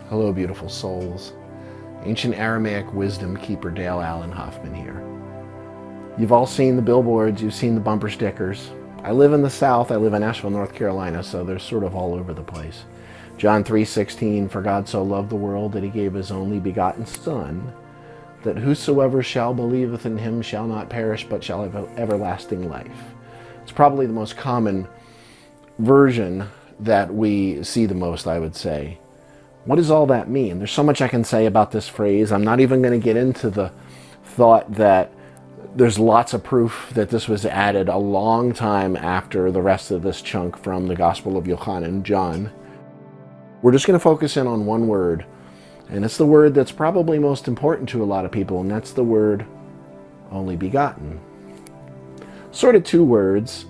Hello, beautiful souls. Ancient Aramaic wisdom keeper Dale Allen Hoffman here. You've all seen the billboards, you've seen the bumper stickers. I live in the South, I live in Asheville, North Carolina, so they're sort of all over the place. John 3:16, for God so loved the world that he gave his only begotten Son, that whosoever shall believeth in him shall not perish, but shall have everlasting life. It's probably the most common version that we see the most, I would say. What does all that mean? There's so much I can say about this phrase. I'm not even going to get into the thought that there's lots of proof that this was added a long time after the rest of this chunk from the Gospel of John. We're just going to focus in on one word, and it's the word that's probably most important to a lot of people, and that's the word only begotten. Sort of two words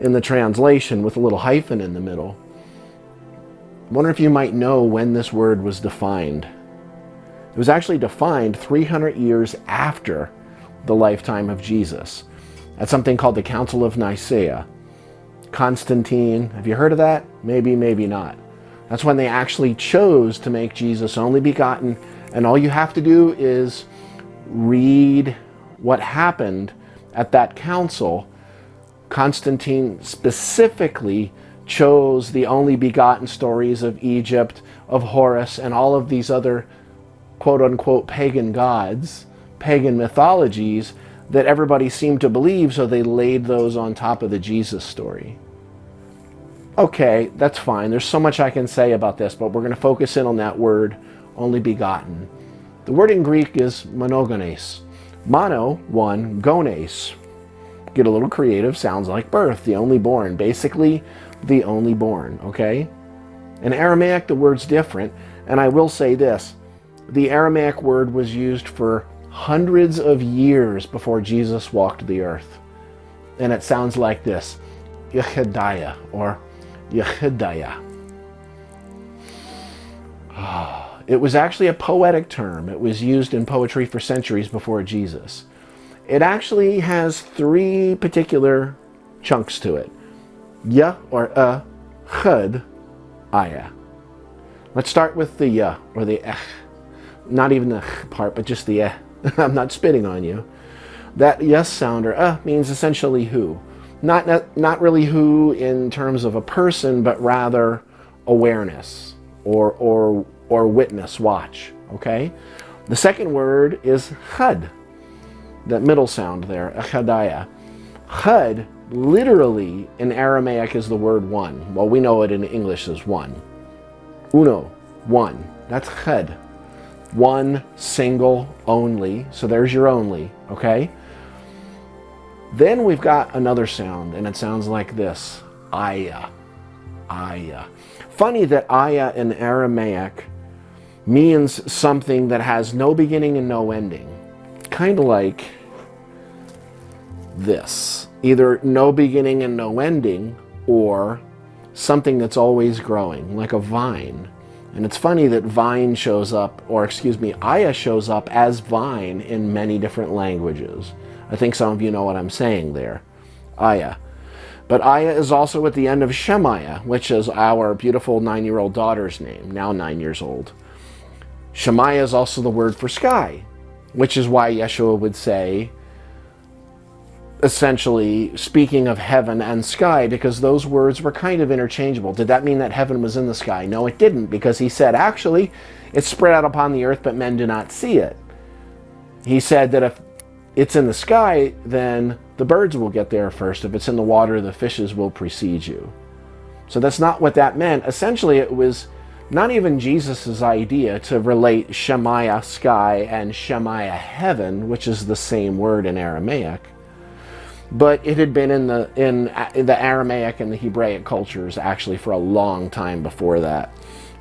in the translation with a little hyphen in the middle. I wonder if you might know when this word was defined. It was actually defined 300 years after the lifetime of Jesus at something called the Council of Nicaea. Constantine, have you heard of that? Maybe, maybe not. That's when they actually chose to make Jesus only begotten, and all you have to do is read what happened at that council. Constantine specifically chose the only begotten stories of Egypt, of Horus, and all of these other quote-unquote pagan gods, pagan mythologies that everybody seemed to believe, so they laid those on top of the Jesus story. Okay, that's fine. There's so much I can say about this, but we're going to focus in on that word, only begotten. The word in Greek is monogenes. Mono, one, gones. Get a little creative, sounds like birth, the only born. Basically, the only born, okay? In Aramaic, the word's different, and I will say this. The Aramaic word was used for hundreds of years before Jesus walked the earth. And it sounds like this, Yechediah, or Yechediah. It was actually a poetic term. It was used in poetry for centuries before Jesus. It actually has three particular chunks to it. Ya or chad, aya. Let's start with the ya or the not even the part, but just the I'm not spitting on you. That yes sound or means essentially who. Not really who in terms of a person, but rather awareness or witness, watch. Okay. The second word is chad. That middle sound there, chadaya. Chad literally in Aramaic is the word one. Well, we know it in English as one. Uno, one. That's chad. One, single, only. So there's your only, okay? Then we've got another sound, and it sounds like this. Aya. Aya. Funny that aya in Aramaic means something that has no beginning and no ending. Kind of like this. Either no beginning and no ending, or something that's always growing, like a vine. And it's funny that vine shows up, or excuse me, aya shows up as vine in many different languages. I think some of you know what I'm saying there. Aya. But aya is also at the end of Shemaiah, which is our beautiful 9-year-old daughter's name, now 9 years old. Shemaiah is also the word for sky, which is why Yeshua would say, essentially speaking of heaven and sky, because those words were kind of interchangeable. Did that mean that heaven was in the sky? No, it didn't, because he said, actually, it's spread out upon the earth, but men do not see it. He said that if it's in the sky, then the birds will get there first. If it's in the water, the fishes will precede you. So that's not what that meant. Essentially, it was not even Jesus's idea to relate Shemaiah, sky, and Shemaiah, heaven, which is the same word in Aramaic. But it had been in the Aramaic and the Hebraic cultures actually for a long time before that.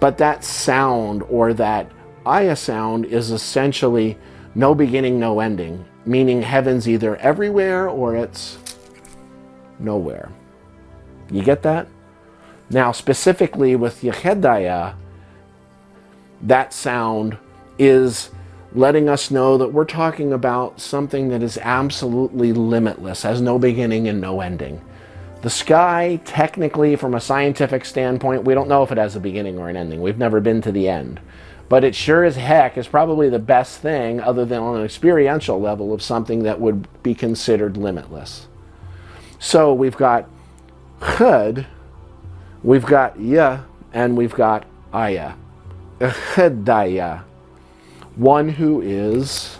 But that sound, or that aya sound, is essentially no beginning, no ending, meaning heaven's either everywhere or it's nowhere. You get that? Now, specifically with Yechediah, that sound is letting us know that we're talking about something that is absolutely limitless, has no beginning and no ending. The sky, technically, from a scientific standpoint, we don't know if it has a beginning or an ending. We've never been to the end. But it sure as heck is probably the best thing, other than on an experiential level, of something that would be considered limitless. So we've got chud, we've got ya, and we've got aya. Chedaya, one who is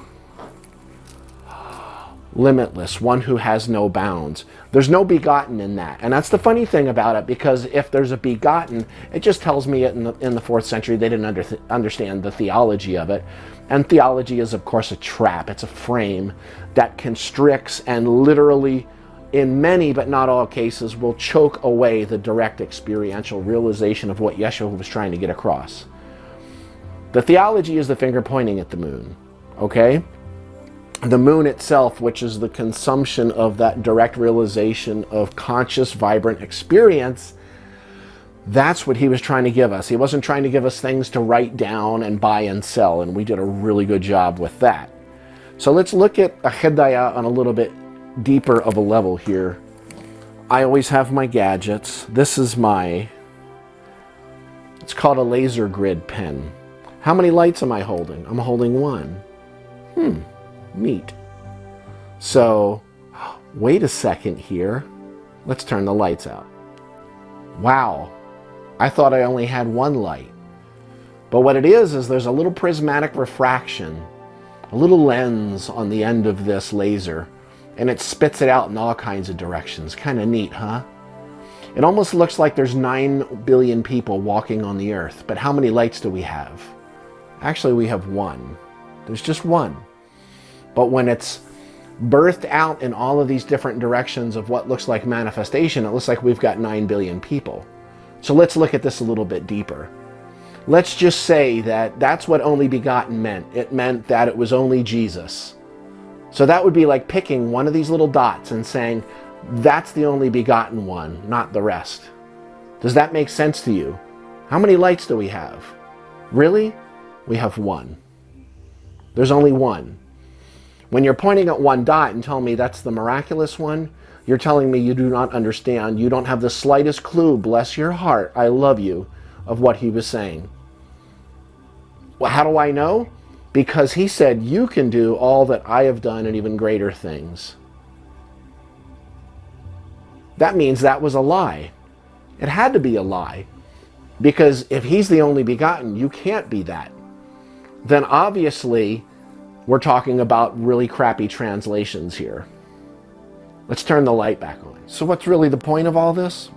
limitless, one who has no bounds. There's no begotten in that. And that's the funny thing about it, because if there's a begotten, it just tells me in the 4th century they didn't understand the theology of it. And theology is, of course, a trap. It's a frame that constricts and literally, in many but not all cases, will choke away the direct experiential realization of what Yeshua was trying to get across. The theology is the finger pointing at the moon, okay? The moon itself, which is the consumption of that direct realization of conscious, vibrant experience, that's what he was trying to give us. He wasn't trying to give us things to write down and buy and sell, and we did a really good job with that. So let's look at Ahedaya on a little bit deeper of a level here. I always have my gadgets. This is it's called a laser grid pen. How many lights am I holding? I'm holding one. Neat. So, wait a second here. Let's turn the lights out. Wow. I thought I only had one light. But what it is there's a little prismatic refraction, a little lens on the end of this laser, and it spits it out in all kinds of directions. Kind of neat, huh? It almost looks like there's 9 billion people walking on the earth. But how many lights do we have? Actually, we have one. There's just one. But when it's birthed out in all of these different directions of what looks like manifestation, it looks like we've got 9 billion people. So let's look at this a little bit deeper. Let's just say that that's what only begotten meant. It meant that it was only Jesus. So that would be like picking one of these little dots and saying, that's the only begotten one, not the rest. Does that make sense to you? How many lights do we have? Really? We have one. There's only one. When you're pointing at one dot and telling me that's the miraculous one, you're telling me you do not understand. You don't have the slightest clue, bless your heart, I love you, of what he was saying. Well, how do I know? Because he said, you can do all that I have done and even greater things. That means that was a lie. It had to be a lie. Because if he's the only begotten, you can't be that. Then obviously, we're talking about really crappy translations here. Let's turn the light back on. So what's really the point of all this?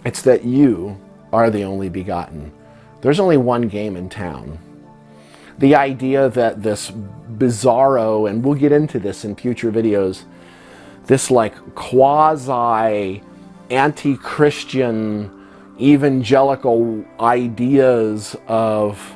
It's that you are the only begotten. There's only one game in town. The idea that this bizarro, and we'll get into this in future videos, this like quasi anti-Christian evangelical ideas of,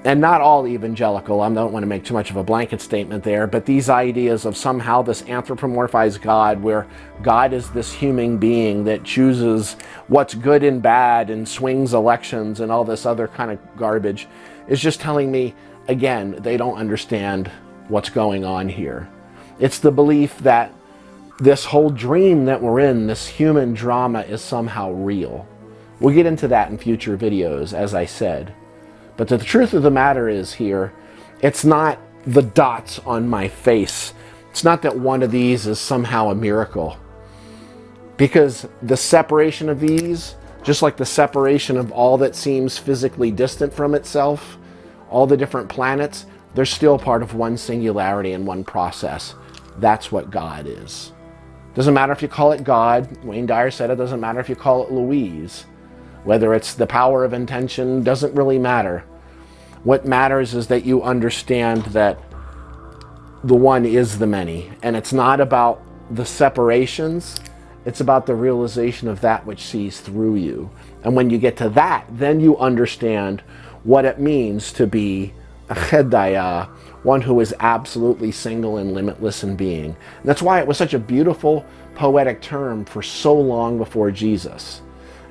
and not all evangelical, I don't want to make too much of a blanket statement there, but these ideas of somehow this anthropomorphized God, where God is this human being that chooses what's good and bad and swings elections and all this other kind of garbage, is just telling me, again, they don't understand what's going on here. It's the belief that this whole dream that we're in, this human drama, is somehow real. We'll get into that in future videos, as I said. But the truth of the matter is here, it's not the dots on my face. It's not that one of these is somehow a miracle. Because the separation of these, just like the separation of all that seems physically distant from itself, all the different planets, they're still part of one singularity and one process. That's what God is. Doesn't matter if you call it God. Wayne Dyer said it doesn't matter if you call it Louise. Whether it's the power of intention, doesn't really matter. What matters is that you understand that the one is the many. And it's not about the separations. It's about the realization of that which sees through you. And when you get to that, then you understand what it means to be a chedaya, one who is absolutely single and limitless in being. And that's why it was such a beautiful poetic term for so long before Jesus.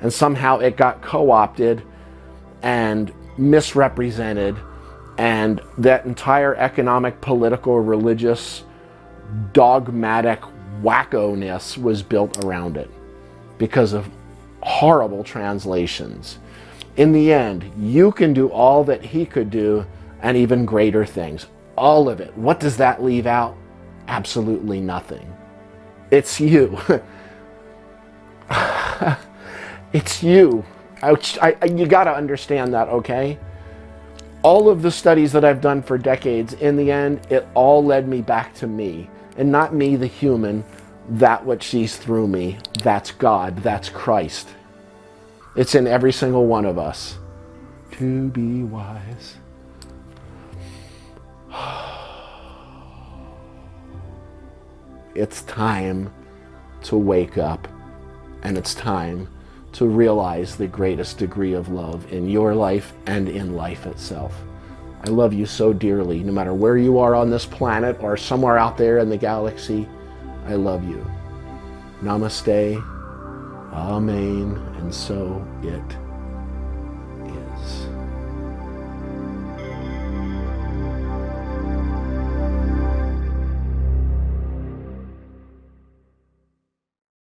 And somehow it got co-opted and misrepresented, and that entire economic, political, religious, dogmatic wacko-ness was built around it because of horrible translations. In the end, you can do all that he could do and even greater things. All of it. What does that leave out? Absolutely nothing. It's you. It's you. You got to understand that, okay? All of the studies that I've done for decades, in the end, it all led me back to me. And not me, the human, that which sees through me. That's God. That's Christ. It's in every single one of us. To be wise. It's time to wake up, and it's time to realize the greatest degree of love in your life and in life itself. I love you so dearly, no matter where you are on this planet or somewhere out there in the galaxy. I love you. Namaste. Amen. And so it